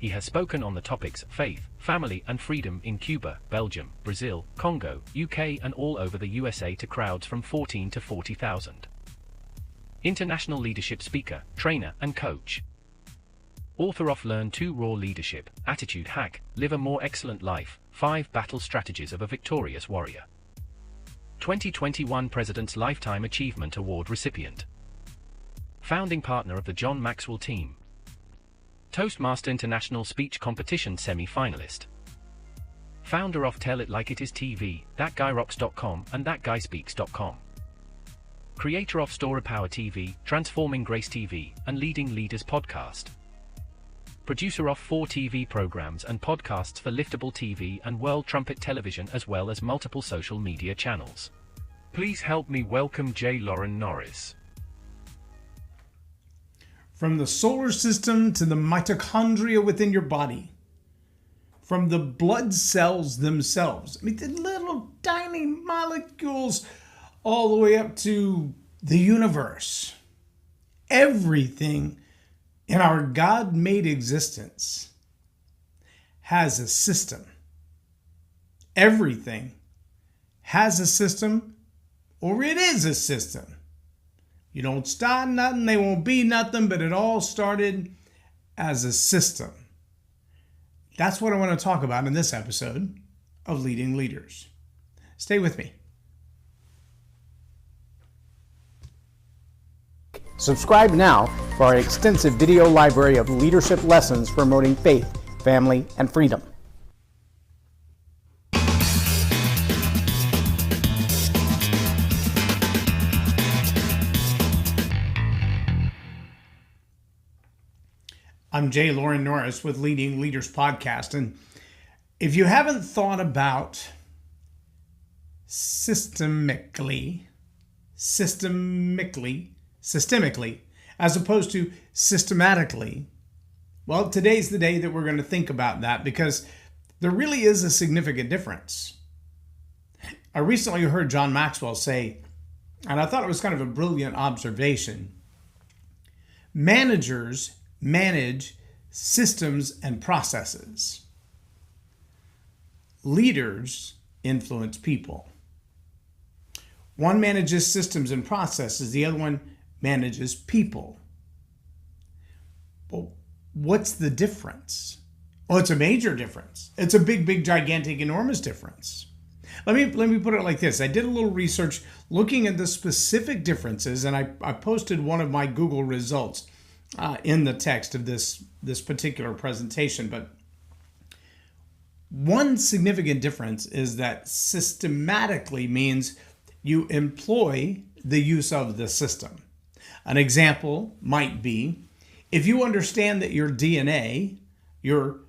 He has spoken on the topics faith, family and freedom in Cuba, Belgium, Brazil, Congo, UK and all over the USA to crowds from 14 to 40,000. International leadership speaker, trainer and coach. Author of Learn to Raw Leadership, Attitude Hack, Live a More Excellent Life, 5 Battle Strategies of a Victorious Warrior. 2021 President's Lifetime Achievement Award recipient. Founding partner of the John Maxwell team. Toastmaster International Speech Competition semi-finalist. Founder of Tell It Like It Is TV, ThatGuyRocks.com and ThatGuySpeaks.com. Creator of Story Power TV, Transforming Grace TV, and Leading Leaders Podcast. Producer of 4 TV programs and podcasts for Liftable TV and World Trumpet Television as well as multiple social media channels. Please help me welcome J. Loren Norris. From the solar system to the mitochondria within your body. From the blood cells themselves. I mean, the little tiny molecules all the way up to the universe. Everything in our God-made existence has a system. Everything has a system, or it is a system. You don't start nothing, they won't be nothing, but it all started as a system. That's what I want to talk about in this episode of Leading Leaders. Stay with me. Subscribe now for our extensive video library of leadership lessons promoting faith, family, and freedom. I'm J. Loren Norris with Leading Leaders Podcast, and if you haven't thought about systemically, as opposed to systematically, well, today's the day that we're going to think about that because there really is a significant difference. I recently heard John Maxwell say, and I thought it was kind of a brilliant observation, managers manage systems and processes. Leaders influence people. One manages systems and processes, the other one manages people. Well, what's the difference? Well, it's a major difference. It's a big, gigantic, enormous difference. Let me put it like this. I did a little research looking at the specific differences, and I posted one of my Google results in the text of this particular presentation. But one significant difference is that systematically means you employ the use of the system. An example might be if you understand that your DNA, your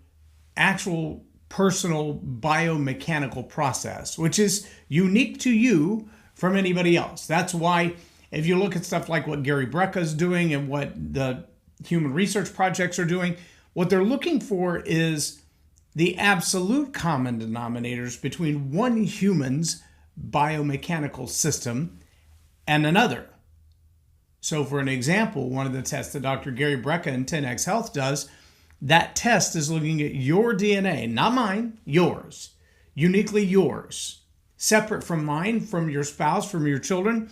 actual personal biomechanical process, which is unique to you from anybody else. That's why if you look at stuff like what Gary Brecka is doing and what the human research projects are doing, what they're looking for is the absolute common denominators between one human's biomechanical system and another. So for an example, one of the tests that Dr. Gary Brecka and 10X Health does, that test is looking at your DNA, not mine, yours, uniquely yours, separate from mine, from your spouse, from your children,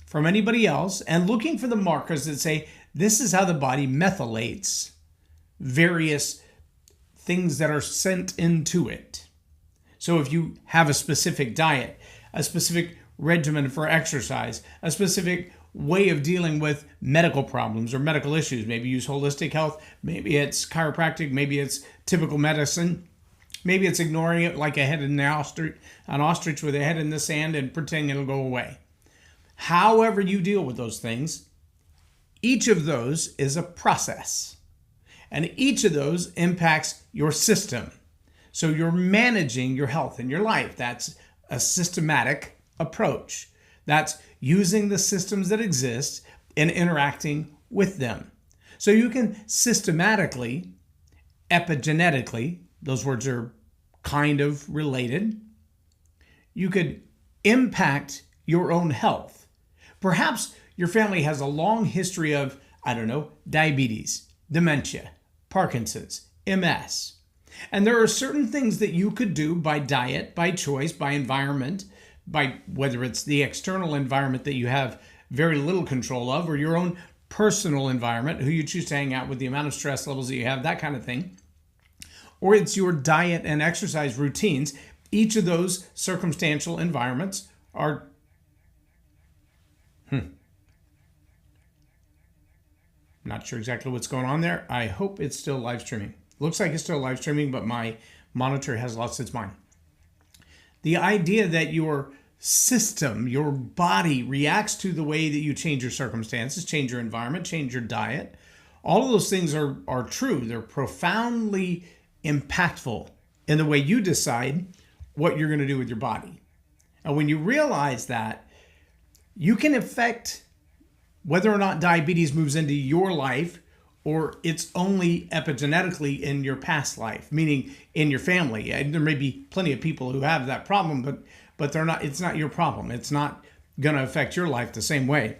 from anybody else, and looking for the markers that say, this is how the body methylates various things that are sent into it. So if you have a specific diet, a specific regimen for exercise, a specific way of dealing with medical problems or medical issues, maybe use holistic health, maybe it's chiropractic, maybe it's typical medicine, maybe it's ignoring it like a head in an ostrich with a head in the sand and pretending it'll go away. However you deal with those things, each of those is a process, and each of those impacts your system. So you're managing your health and your life. That's a systematic approach. That's using the systems that exist and interacting with them. So you can systematically, epigenetically, those words are kind of related, you could impact your own health. Perhaps your family has a long history of, diabetes, dementia, Parkinson's, MS. And there are certain things that you could do by diet, by choice, by environment, by whether it's the external environment that you have very little control of, or your own personal environment, who you choose to hang out with, the amount of stress levels that you have, that kind of thing, or it's your diet and exercise routines. Each of those circumstantial environments are not sure exactly what's going on there. I hope it's still live streaming. Looks like it's still live streaming, but my monitor has lost its mind. The idea that your system, your body, reacts to the way that you change your circumstances, change your environment, change your diet, all of those things are true. They're profoundly impactful in the way you decide what you're going to do with your body. And when you realize that, you can affect whether or not diabetes moves into your life, or it's only epigenetically in your past life, meaning in your family. And there may be plenty of people who have that problem, but they're not. It's not your problem. It's not going to affect your life the same way.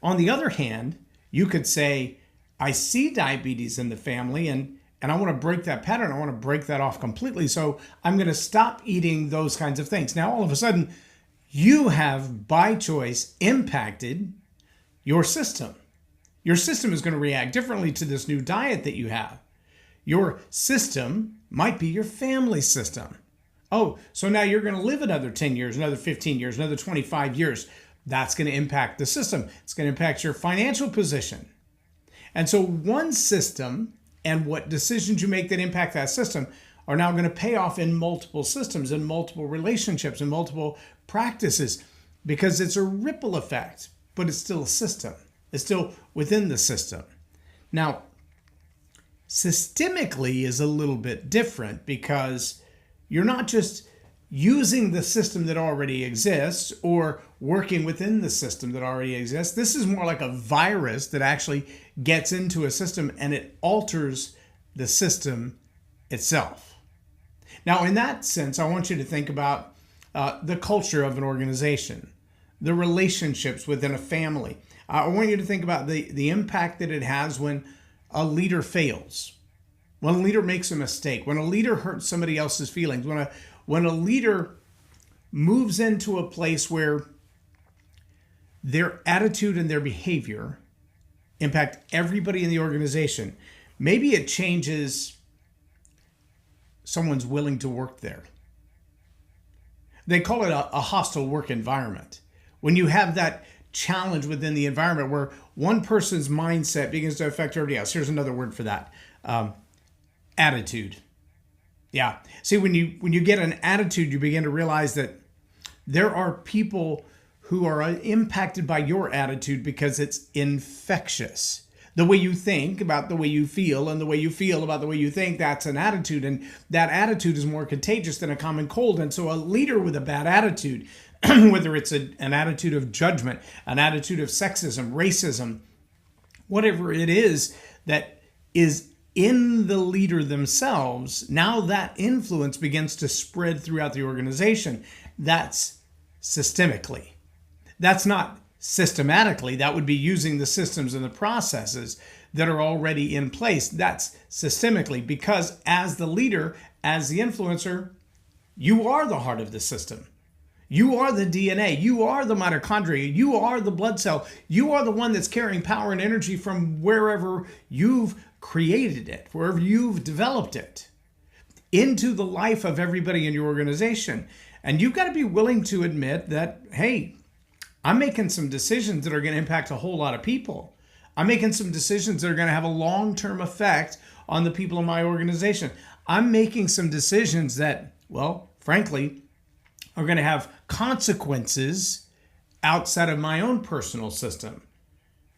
On the other hand, you could say, I see diabetes in the family, and I want to break that pattern. I want to break that off completely. So I'm going to stop eating those kinds of things. Now, all of a sudden, you have, by choice, impacted your system. Your system is going to react differently to this new diet that you have. Your system might be your family system. Oh, so now you're going to live another 10 years, another 15 years, another 25 years. That's going to impact the system. It's going to impact your financial position. And so one system and what decisions you make that impact that system are now going to pay off in multiple systems, in multiple relationships, in multiple practices, because it's a ripple effect, but it's still a system. It's still within the system. Now, systemically is a little bit different, because you're not just using the system that already exists or working within the system that already exists. This is more like a virus that actually gets into a system and it alters the system itself. Now, in that sense, I want you to think about the culture of an organization, the relationships within a family. I want you to think about the impact that it has when a leader fails, when a leader makes a mistake, when a leader hurts somebody else's feelings, when a leader moves into a place where their attitude and their behavior impact everybody in the organization. Maybe it changes someone's willing to work there. They call it a hostile work environment. When you have that challenge within the environment where one person's mindset begins to affect everybody else. Here's another word for that. Attitude. Yeah. See, when you get an attitude, you begin to realize that there are people who are impacted by your attitude because it's infectious. The way you think about the way you feel, and the way you feel about the way you think, that's an attitude. And that attitude is more contagious than a common cold. And so a leader with a bad attitude, whether it's an attitude of judgment, an attitude of sexism, racism, whatever it is that is in the leader themselves, now that influence begins to spread throughout the organization. That's systemically. That's not systematically. That would be using the systems and the processes that are already in place. That's systemically, because as the leader, as the influencer, you are the heart of the system. You are the DNA. You are the mitochondria. You are the blood cell. You are the one that's carrying power and energy from wherever you've created it, wherever you've developed it, into the life of everybody in your organization. And you've got to be willing to admit that, hey, I'm making some decisions that are going to impact a whole lot of people. I'm making some decisions that are going to have a long-term effect on the people in my organization. I'm making some decisions that, well, frankly, are going to have consequences outside of my own personal system,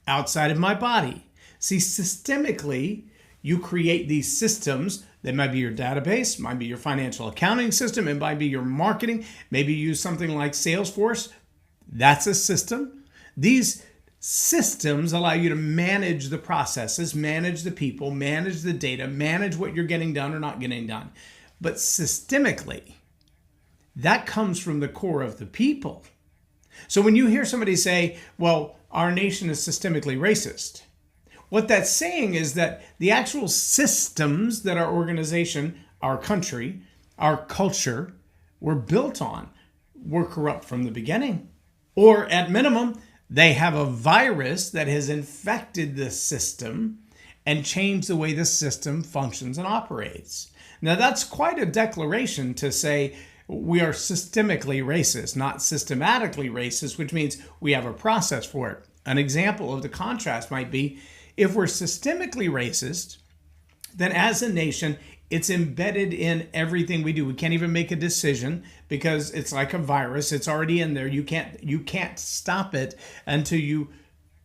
outside of my body. See, systemically, you create these systems that might be your database, might be your financial accounting system, it might be your marketing. Maybe you use something like Salesforce. That's a system. These systems allow you to manage the processes, manage the people, manage the data, manage what you're getting done or not getting done. But systemically, that comes from the core of the people. So when you hear somebody say, well, our nation is systemically racist, What that's saying is that the actual systems that our organization, our country, our culture were built on were corrupt from the beginning. Or at minimum, they have a virus that has infected the system and changed the way the system functions and operates. Now, that's quite a declaration to say we are systemically racist, not systematically racist, which means we have a process for it. An example of the contrast might be if we're systemically racist, then as a nation, it's embedded in everything we do. We can't even make a decision because it's like a virus. It's already in there. You can't stop it until you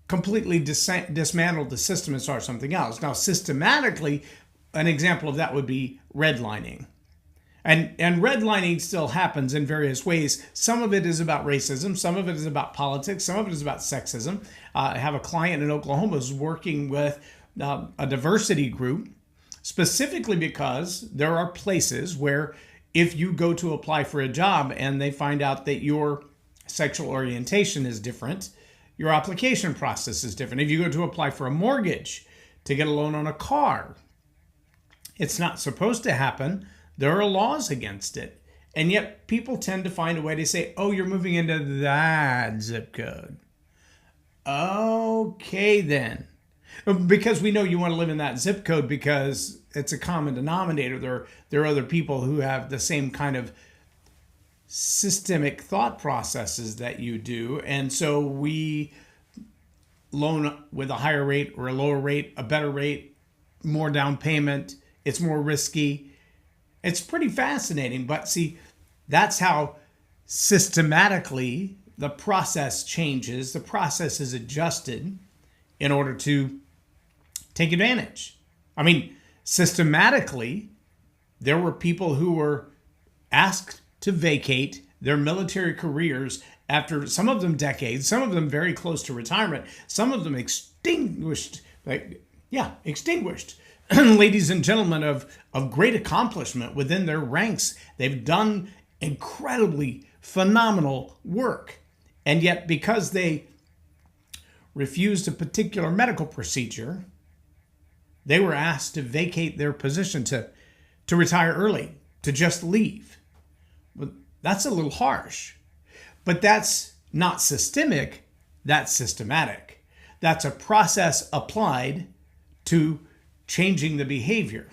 completely dismantle the system and start something else. Now, systematically, an example of that would be redlining. And redlining still happens in various ways. Some of it is about racism. Some of it is about politics. Some of it is about sexism. I have a client in Oklahoma who's working with a diversity group, specifically because there are places where if you go to apply for a job and they find out that your sexual orientation is different, your application process is different. If you go to apply for a mortgage to get a loan on a car, it's not supposed to happen. There are laws against it. And yet people tend to find a way to say, oh, you're moving into that zip code. Okay, then. Because we know you want to live in that zip code because it's a common denominator. There are other people who have the same kind of systemic thought processes that you do. And so we loan with a higher rate or a lower rate, a better rate, more down payment. It's more risky. It's pretty fascinating. But see, that's how systematically the process changes. The process is adjusted in order to take advantage. I mean, systematically, there were people who were asked to vacate their military careers after some of them decades, some of them very close to retirement, some of them extinguished. Ladies and gentlemen of great accomplishment within their ranks. They've done incredibly phenomenal work. And yet, because they refused a particular medical procedure, they were asked to vacate their position, to retire early, to just leave. But that's a little harsh. But that's not systemic, that's systematic. That's a process applied to changing the behavior.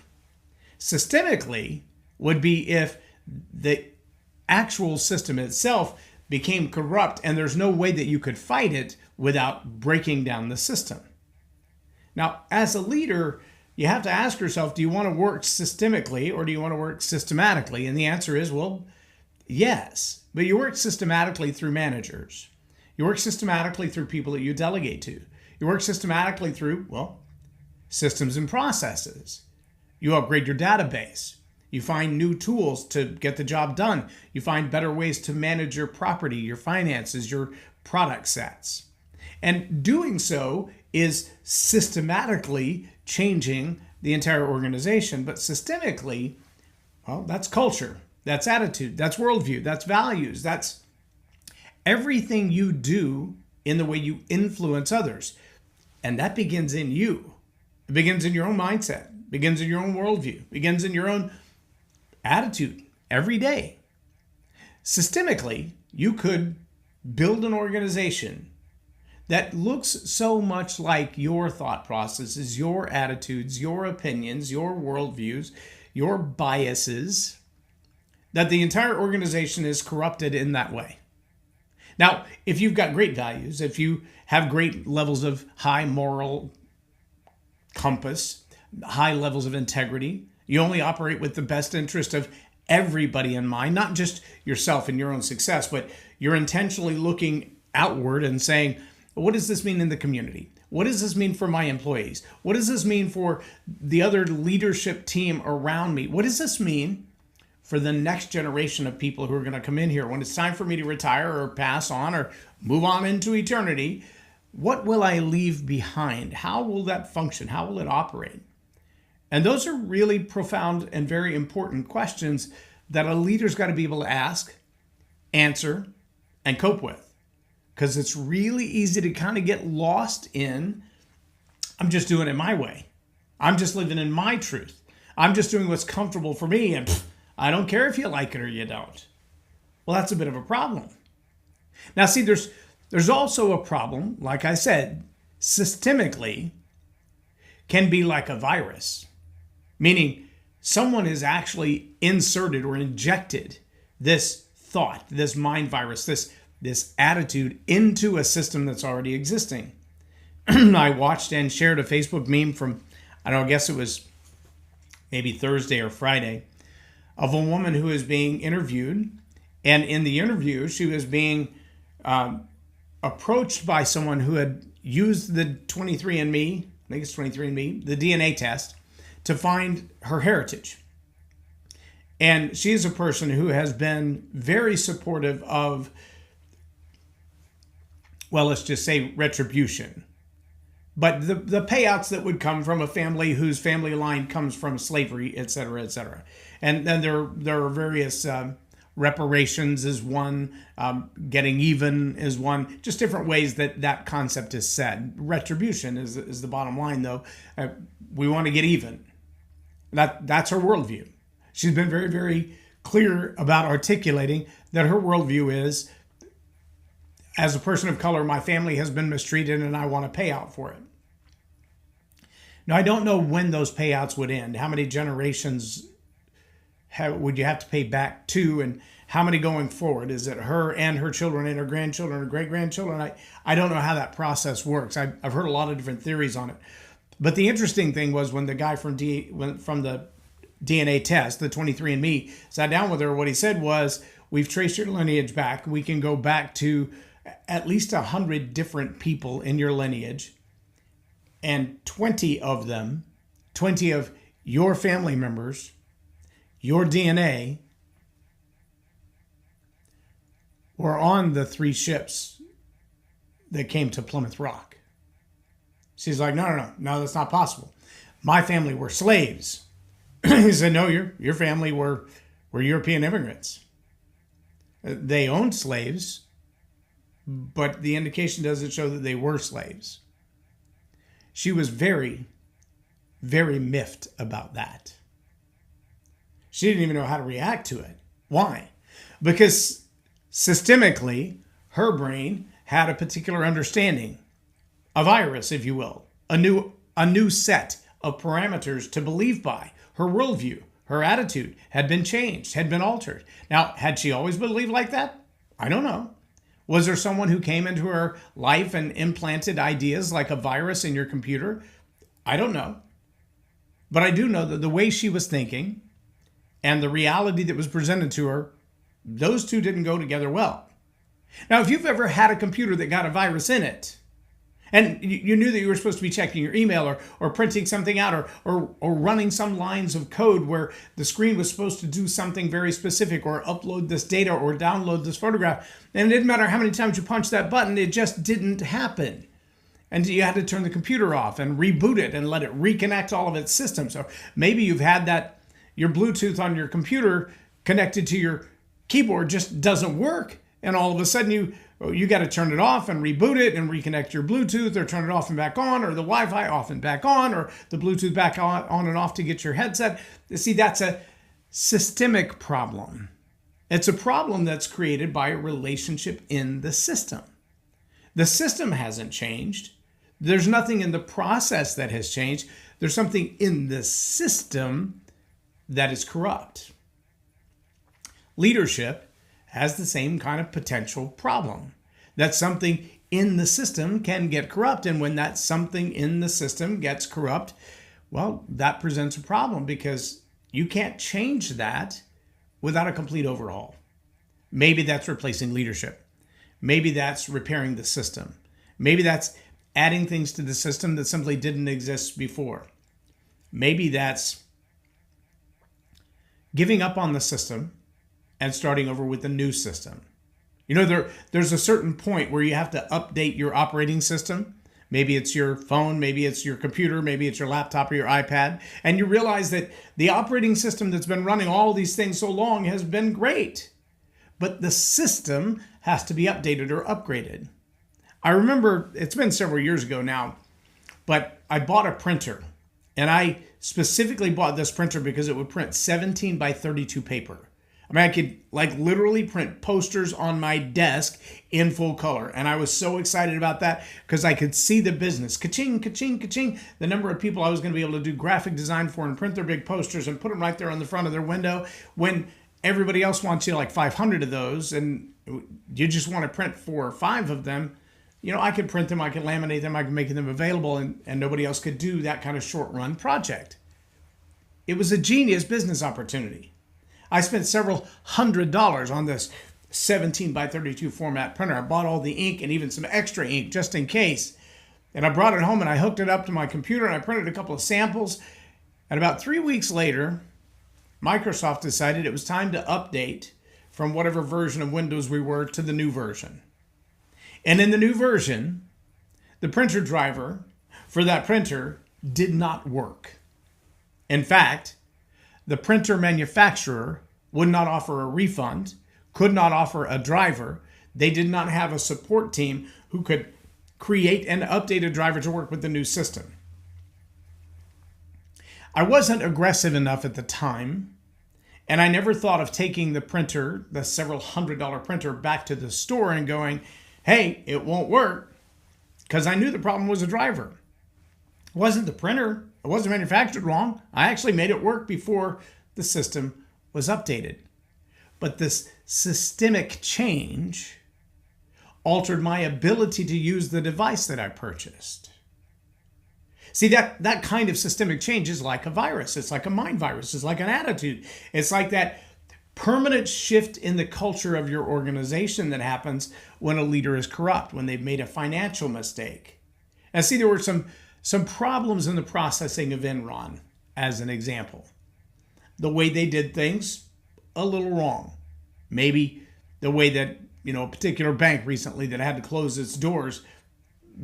Systemically would be if the actual system itself became corrupt and there's no way that you could fight it without breaking down the system. Now, as a leader, you have to ask yourself, do you want to work systemically or do you want to work systematically? And the answer is, well, yes. But you work systematically through managers. You work systematically through people that you delegate to. You work systematically through, well, systems and processes. You upgrade your database. You find new tools to get the job done. You find better ways to manage your property, your finances, your product sets. And doing so is systematically changing the entire organization. But systemically, well, that's culture, that's attitude, that's worldview, that's values, that's everything you do in the way you influence others. And that begins in you. It begins in your own mindset, begins in your own worldview, begins in your own attitude every day. Systemically, you could build an organization that looks so much like your thought processes, your attitudes, your opinions, your worldviews, your biases, that the entire organization is corrupted in that way. Now, if you've got great values, if you have great levels of high moral compass, high levels of integrity, you only operate with the best interest of everybody in mind, not just yourself and your own success, but you're intentionally looking outward and saying, what does this mean in the community? What does this mean for my employees? What does this mean for the other leadership team around me? What does this mean for the next generation of people who are going to come in here when it's time for me to retire or pass on or move on into eternity? What will I leave behind? How will that function? How will it operate? And those are really profound and very important questions that a leader's got to be able to ask, answer, and cope with. Because it's really easy to kind of get lost in I'm just doing it my way. I'm just living in my truth. I'm just doing what's comfortable for me, and I don't care if you like it or you don't. Well, that's a bit of a problem. Now, see, there's also a problem, like I said, systemically can be like a virus, meaning someone has actually inserted or injected this thought, this mind virus, this attitude into a system that's already existing. I watched and shared a Facebook meme from, I don't know, I guess it was maybe Thursday or Friday, of a woman who was being interviewed. And in the interview, she was being approached by someone who had used the 23andMe, I think it's 23andMe, the DNA test, to find her heritage. And she is a person who has been very supportive of, well, let's just say retribution. But the payouts that would come from a family whose family line comes from slavery, et cetera, et cetera. And then there are various reparations is one, getting even is one, just different ways that concept is said. Retribution is the bottom line, though. We want to get even. That's her worldview. She's been very, very clear about articulating that her worldview is, as a person of color, my family has been mistreated and I want a payout for it. Now, I don't know when those payouts would end. How many generations would you have to pay back to, and how many going forward? Is it her and her children and her grandchildren or great-grandchildren? I don't know how that process works. I've heard a lot of different theories on it. But the interesting thing was when the guy from the DNA test, the 23andMe, sat down with her, what he said was, we've traced your lineage back. We can go back to at least 100 different people in your lineage, and 20 of your family members, your DNA, were on the 3 ships that came to Plymouth Rock. She's like, no, that's not possible. My family were slaves. He said, no, your family were European immigrants. They owned slaves, but the indication doesn't show that they were slaves. She was very, very miffed about that. She didn't even know how to react to it. Why? Because systemically, her brain had a particular understanding, a virus, if you will, a new set of parameters to believe by. Her worldview, her attitude had been changed, had been altered. Now, had she always believed like that? I don't know. Was there someone who came into her life and implanted ideas like a virus in your computer? I don't know. But I do know that the way she was thinking and the reality that was presented to her, those two didn't go together well. Now, if you've ever had a computer that got a virus in it, and you knew that you were supposed to be checking your email or printing something out or running some lines of code where the screen was supposed to do something very specific or upload this data or download this photograph, and it didn't matter how many times you punched that button, it just didn't happen. And you had to turn the computer off and reboot it and let it reconnect all of its systems. So maybe you've had your Bluetooth on your computer connected to your keyboard just doesn't work. And all of a sudden you got to turn it off and reboot it and reconnect your Bluetooth, or turn it off and back on, or the Wi-Fi off and back on, or the Bluetooth back on and off to get your headset. See, that's a systemic problem. It's a problem that's created by a relationship in the system. The system hasn't changed. There's nothing in the process that has changed. There's something in the system that is corrupt. Leadership has the same kind of potential problem. That something in the system can get corrupt. And when that something in the system gets corrupt, well, that presents a problem because you can't change that without a complete overhaul. Maybe that's replacing leadership. Maybe that's repairing the system. Maybe that's adding things to the system that simply didn't exist before. Maybe that's giving up on the system and starting over with a new system. You know, there's a certain point where you have to update your operating system. Maybe it's your phone, maybe it's your computer, maybe it's your laptop or your iPad. And you realize that the operating system that's been running all these things so long has been great. But the system has to be updated or upgraded. I remember, it's been several years ago now, But I bought a printer, and I specifically bought this printer because it would print 17 by 32 paper. I mean, I could like literally print posters on my desk in full color. And I was so excited about that because I could see the business. Ka-ching, ka-ching, ka-ching. The number of people I was going to be able to do graphic design for and print their big posters and put them right there on the front of their window when everybody else wants you like 500 of those and you just want to print 4 or 5 of them. I could print them, I could laminate them, I could make them available, and nobody else could do that kind of short run project. It was a genius business opportunity. I spent several $100s on this 17 by 32 format printer. I bought all the ink and even some extra ink just in case. And I brought it home and I hooked it up to my computer and I printed a couple of samples. And about 3 weeks later, Microsoft decided it was time to update from whatever version of Windows we were to the new version. And in the new version, the printer driver for that printer did not work. In fact, the printer manufacturer would not offer a refund, could not offer a driver. They did not have a support team who could create and update a driver to work with the new system. I wasn't aggressive enough at the time, and I never thought of taking the printer, the several $100 printer, back to the store and going, hey, it won't work, because I knew the problem was a driver. It wasn't the printer. It wasn't manufactured wrong. I actually made it work before the system was updated. But this systemic change altered my ability to use the device that I purchased. See, that kind of systemic change is like a virus. It's like a mind virus. It's like an attitude. It's like that permanent shift in the culture of your organization that happens when a leader is corrupt, when they've made a financial mistake. And see, there were some problems in the processing of Enron, as an example. The way they did things, a little wrong. Maybe the way that, a particular bank recently that had to close its doors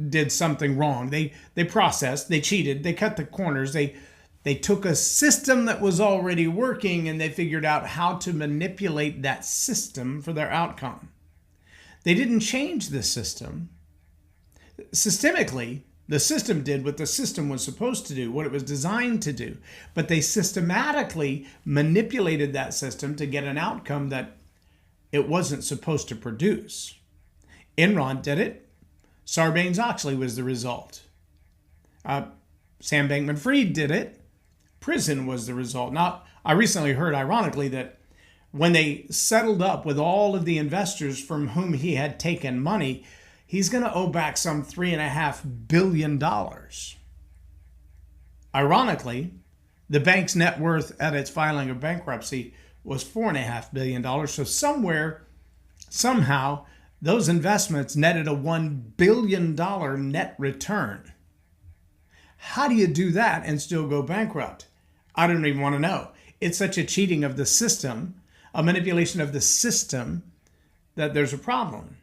did something wrong. They processed, they cheated, they cut the corners, they took a system that was already working and they figured out how to manipulate that system for their outcome. They didn't change the system. Systemically, the system did what the system was supposed to do, what it was designed to do. But they systematically manipulated that system to get an outcome that it wasn't supposed to produce. Enron did it. Sarbanes-Oxley was the result. Sam Bankman-Fried did it. Prison was the result. Now, I recently heard, ironically, that when they settled up with all of the investors from whom he had taken money, he's going to owe back some $3.5 billion. Ironically, the bank's net worth at its filing of bankruptcy was $4.5 billion. So somehow, those investments netted a $1 billion net return. How do you do that and still go bankrupt? I don't even want to know. It's such a cheating of the system, a manipulation of the system, that there's a problem.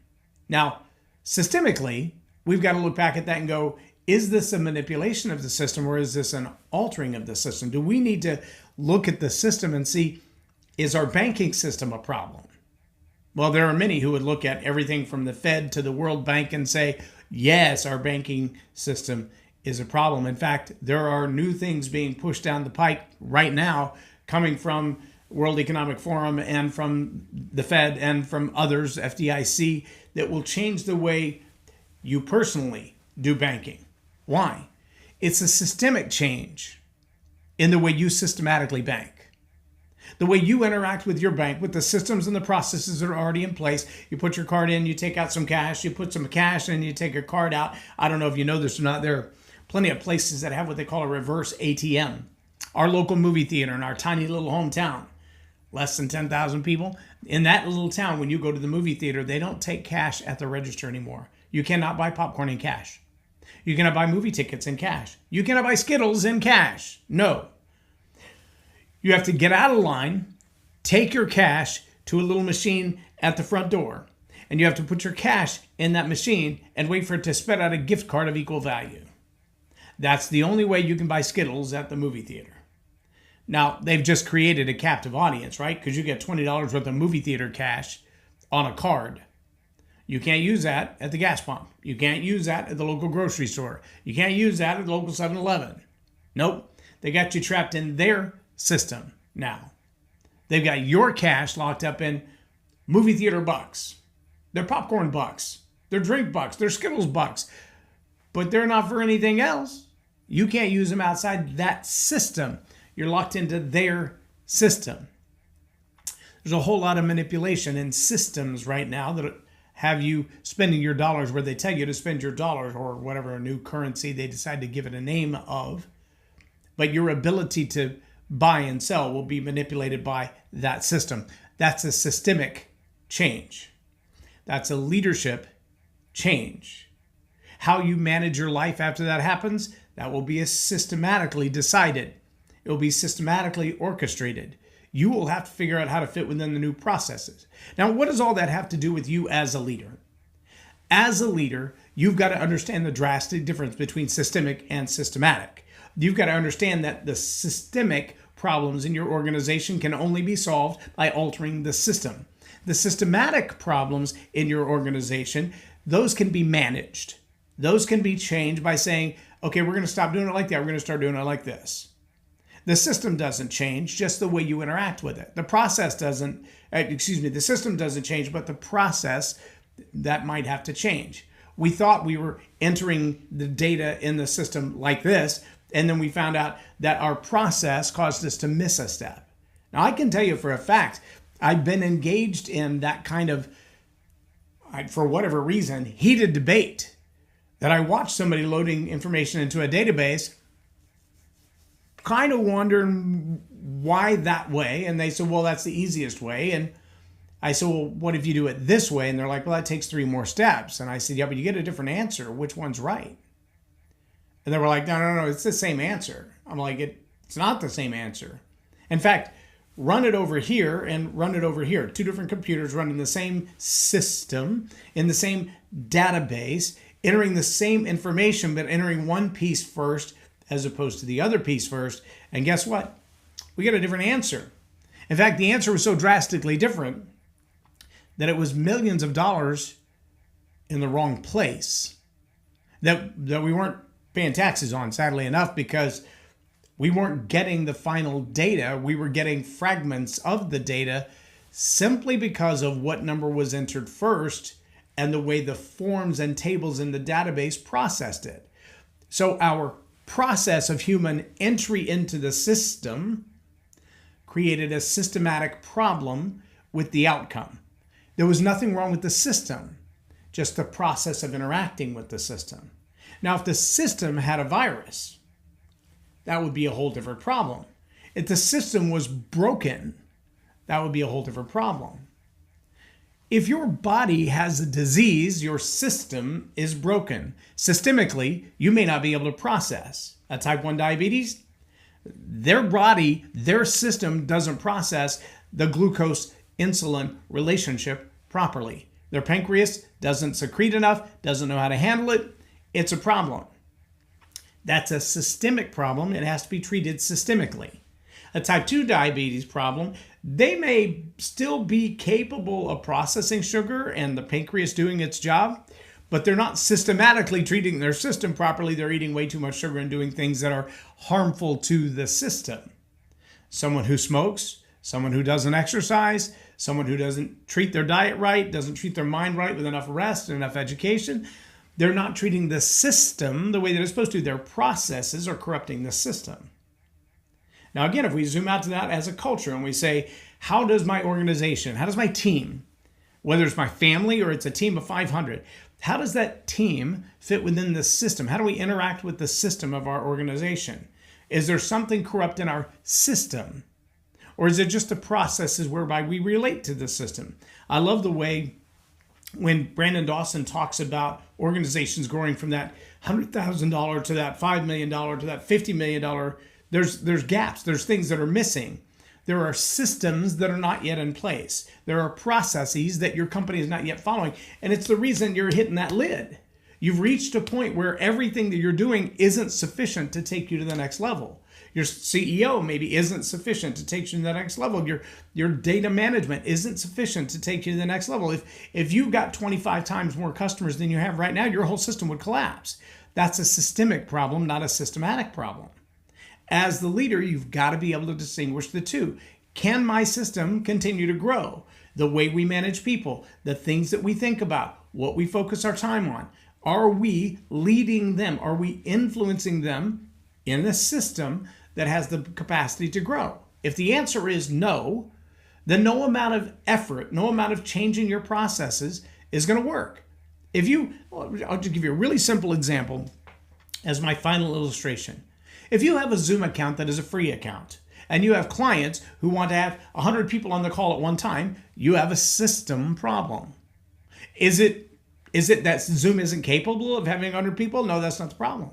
Now, systemically, we've got to look back at that and go, is this a manipulation of the system or is this an altering of the system? Do we need to look at the system and see, is our banking system a problem? Well, there are many who would look at everything from the Fed to the World Bank and say, yes, our banking system is a problem. In fact, there are new things being pushed down the pike right now coming from World Economic Forum and from the Fed and from others, FDIC, that will change the way you personally do banking. Why? It's a systemic change in the way you systematically bank. The way you interact with your bank, with the systems and the processes that are already in place. You put your card in, you take out some cash, you put some cash in, you take your card out. I don't know if you know this or not. There are plenty of places that have what they call a reverse ATM. Our local movie theater in our tiny little hometown, less than 10,000 people. In that little town, when you go to the movie theater, they don't take cash at the register anymore. You cannot buy popcorn in cash. You cannot buy movie tickets in cash. You cannot buy Skittles in cash. No. You have to get out of line, take your cash to a little machine at the front door, and you have to put your cash in that machine and wait for it to spit out a gift card of equal value. That's the only way you can buy Skittles at the movie theater. Now, they've just created a captive audience, right? Because you get $20 worth of movie theater cash on a card. You can't use that at the gas pump. You can't use that at the local grocery store. You can't use that at the local 7-Eleven. Nope. They got you trapped in their system now. They've got your cash locked up in movie theater bucks. They're popcorn bucks. They're drink bucks. They're Skittles bucks. But they're not for anything else. You can't use them outside that system. You're locked into their system. There's a whole lot of manipulation in systems right now that have you spending your dollars where they tell you to spend your dollars, or whatever new currency they decide to give it a name of. But your ability to buy and sell will be manipulated by that system. That's a systemic change. That's a leadership change. How you manage your life after that happens, that will be systematically decided. It will be systematically orchestrated. You will have to figure out how to fit within the new processes. Now, what does all that have to do with you as a leader? As a leader, you've got to understand the drastic difference between systemic and systematic. You've got to understand that the systemic problems in your organization can only be solved by altering the system. The systematic problems in your organization, those can be managed. Those can be changed by saying, okay, we're going to stop doing it like that. We're going to start doing it like this. The system doesn't change, just the way you interact with it. The process doesn't, the system doesn't change, but the process, that might have to change. We thought we were entering the data in the system like this, and then we found out that our process caused us to miss a step. Now, I can tell you for a fact, I've been engaged in that kind of, for whatever reason, heated debate that I watched somebody loading information into a database, kind of wondering why that way. And they said, well, that's the easiest way. And I said, well, what if you do it this way? And they're like, well, that takes 3 more steps. And I said, yeah, but you get a different answer. Which one's right? And they were like, no, it's the same answer. I'm like, it's not the same answer. In fact, run it over here and run it over here. 2 different computers running the same system in the same database, entering the same information, but entering one piece first as opposed to the other piece first. And guess what? We get a different answer. In fact, the answer was so drastically different that it was millions of dollars in the wrong place that we weren't paying taxes on, sadly enough, because we weren't getting the final data. We were getting fragments of the data simply because of what number was entered first and the way the forms and tables in the database processed it. So our process of human entry into the system created a systematic problem with the outcome. There was nothing wrong with the system, just the process of interacting with the system. Now, if the system had a virus, that would be a whole different problem. If the system was broken, that would be a whole different problem. If your body has a disease, your system is broken. Systemically, you may not be able to process. A type 1 diabetes, their body, their system doesn't process the glucose-insulin relationship properly. Their pancreas doesn't secrete enough, doesn't know how to handle it. It's a problem. That's a systemic problem. It has to be treated systemically. A type 2 diabetes problem, they may still be capable of processing sugar and the pancreas doing its job, but they're not systematically treating their system properly. They're eating way too much sugar and doing things that are harmful to the system. Someone who smokes, someone who doesn't exercise, someone who doesn't treat their diet right, doesn't treat their mind right with enough rest and enough education, they're not treating the system the way that it's supposed to. Their processes are corrupting the system. Now, again, if we zoom out to that as a culture and we say, how does my organization, how does my team, whether it's my family or it's a team of 500, how does that team fit within the system? How do we interact with the system of our organization? Is there something corrupt in our system? Or is it just the processes whereby we relate to the system? I love the way when Brandon Dawson talks about organizations growing from that $100,000 to that $5 million to that $50 million, there's gaps, there's things that are missing. There are systems that are not yet in place. There are processes that your company is not yet following. And it's the reason you're hitting that lid. You've reached a point where everything that you're doing isn't sufficient to take you to the next level. Your CEO maybe isn't sufficient to take you to the next level. Your data management isn't sufficient to take you to the next level. If you got 25 times more customers than you have right now, your whole system would collapse. That's a systemic problem, not a systematic problem. As the leader, you've got to be able to distinguish the two. Can my system continue to grow? The way we manage people, the things that we think about, what we focus our time on. Are we leading them? Are we influencing them in a system that has the capacity to grow? If the answer is no, then no amount of effort, no amount of changing your processes is going to work. I'll just give you a really simple example as my final illustration. If you have a Zoom account that is a free account, and you have clients who want to have 100 people on the call at one time, you have a system problem. Is it that Zoom isn't capable of having 100 people? No, that's not the problem.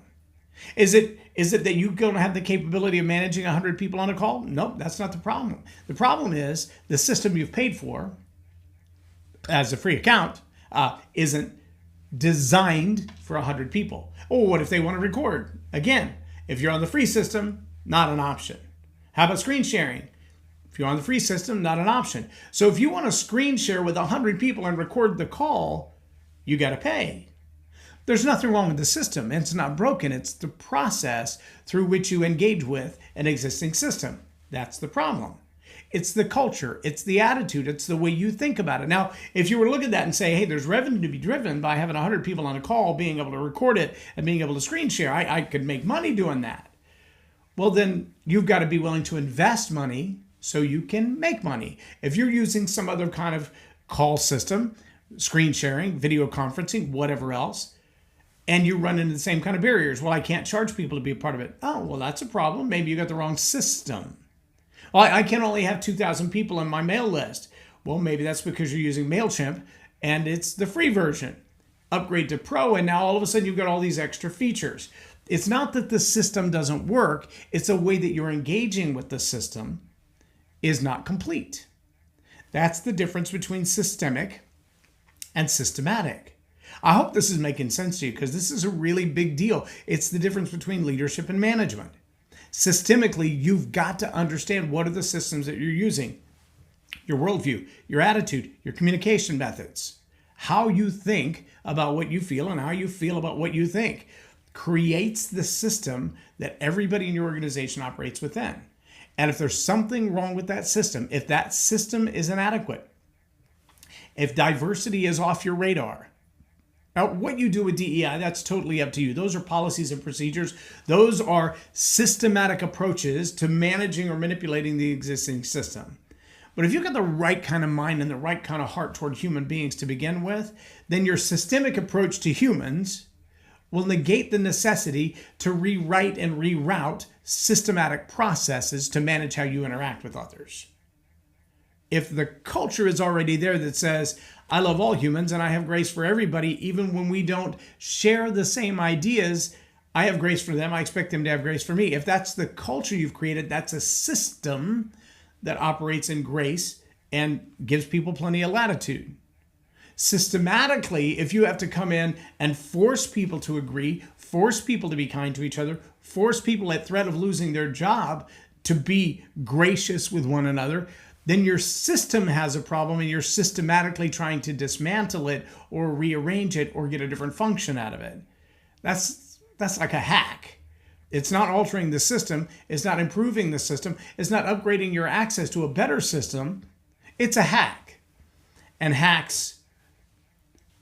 Is it that you don't have the capability of managing 100 people on a call? No, that's not the problem. The problem is the system you've paid for as a free account isn't designed for 100 people. Or what if they want to record? Again, if you're on the free system, not an option. How about screen sharing? If you're on the free system, not an option. So if you want to screen share with 100 people and record the call, you got to pay. There's nothing wrong with the system. It's not broken. It's the process through which you engage with an existing system. That's the problem. It's the culture. It's the attitude. It's the way you think about it. Now, if you were to look at that and say, hey, there's revenue to be driven by having 100 people on a call, being able to record it, and being able to screen share, I could make money doing that. Well, then you've got to be willing to invest money so you can make money. If you're using some other kind of call system, screen sharing, video conferencing, whatever else, and you run into the same kind of barriers, well, I can't charge people to be a part of it. Oh, well, that's a problem. Maybe you got the wrong system. Well, I can only have 2,000 people on my mail list. Well, maybe that's because you're using MailChimp and it's the free version. Upgrade to Pro, and now all of a sudden you've got all these extra features. It's not that the system doesn't work, it's the way that you're engaging with the system is not complete. That's the difference between systemic and systematic. I hope this is making sense to you because this is a really big deal. It's the difference between leadership and management. Systemically, you've got to understand what are the systems that you're using. Your worldview, your attitude, your communication methods, how you think about what you feel and how you feel about what you think creates the system that everybody in your organization operates within. And if there's something wrong with that system, if that system is inadequate, if diversity is off your radar, now what you do with DEI, that's totally up to you. Those are policies and procedures. Those are systematic approaches to managing or manipulating the existing system. But if you've got the right kind of mind and the right kind of heart toward human beings to begin with, then your systemic approach to humans will negate the necessity to rewrite and reroute systematic processes to manage how you interact with others. If the culture is already there that says, I love all humans and I have grace for everybody, even when we don't share the same ideas, I have grace for them, I expect them to have grace for me. If that's the culture you've created, that's a system that operates in grace and gives people plenty of latitude. Systematically, if you have to come in and force people to agree, force people to be kind to each other, force people at threat of losing their job to be gracious with one another, then your system has a problem and you're systematically trying to dismantle it or rearrange it or get a different function out of it. That's like a hack. It's not altering the system. It's not improving the system. It's not upgrading your access to a better system. It's a hack. And hacks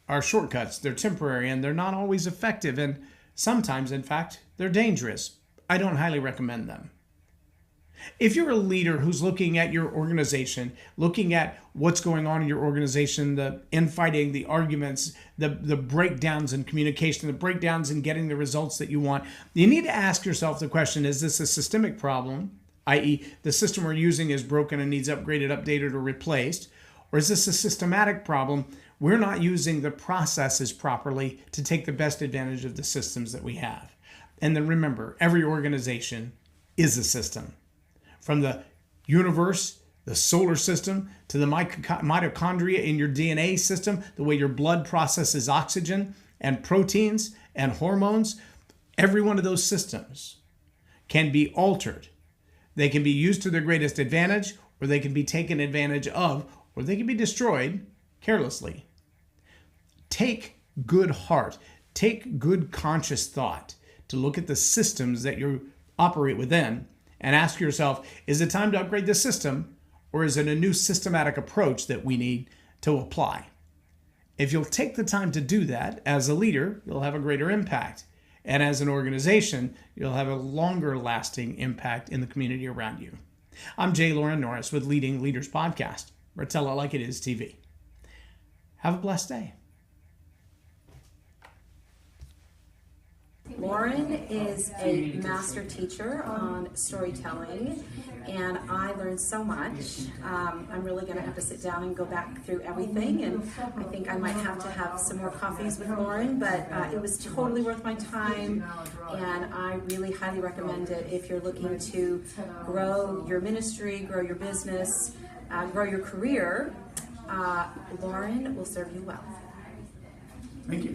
are shortcuts. They're temporary and they're not always effective. And sometimes, in fact, they're dangerous. I don't highly recommend them. If you're a leader who's looking at your organization, looking at what's going on in your organization, the infighting, the arguments, the breakdowns in communication, the breakdowns in getting the results that you want, you need to ask yourself the question, is this a systemic problem, i.e. the system we're using is broken and needs upgraded, updated, or replaced, or is this a systematic problem? We're not using the processes properly to take the best advantage of the systems that we have. And then remember, every organization is a system. From the universe, the solar system, to the mitochondria in your DNA system, the way your blood processes oxygen and proteins and hormones, every one of those systems can be altered. They can be used to their greatest advantage, or they can be taken advantage of, or they can be destroyed carelessly. Take good heart, take good conscious thought to look at the systems that you operate within and ask yourself, is it time to upgrade the system, or is it a new systematic approach that we need to apply? If you'll take the time to do that, as a leader, you'll have a greater impact. And as an organization, you'll have a longer lasting impact in the community around you. I'm J. Lauren Norris with Leading Leaders Podcast, or Tell It Like It Is TV. Have a blessed day. Lauren is a master teacher on storytelling, and I learned so much. I'm really going to have to sit down and go back through everything, and I think I might have to have some more coffees with Lauren, but it was totally worth my time, and I really highly recommend it if you're looking to grow your ministry, grow your business, grow your career. Lauren will serve you well. Thank you.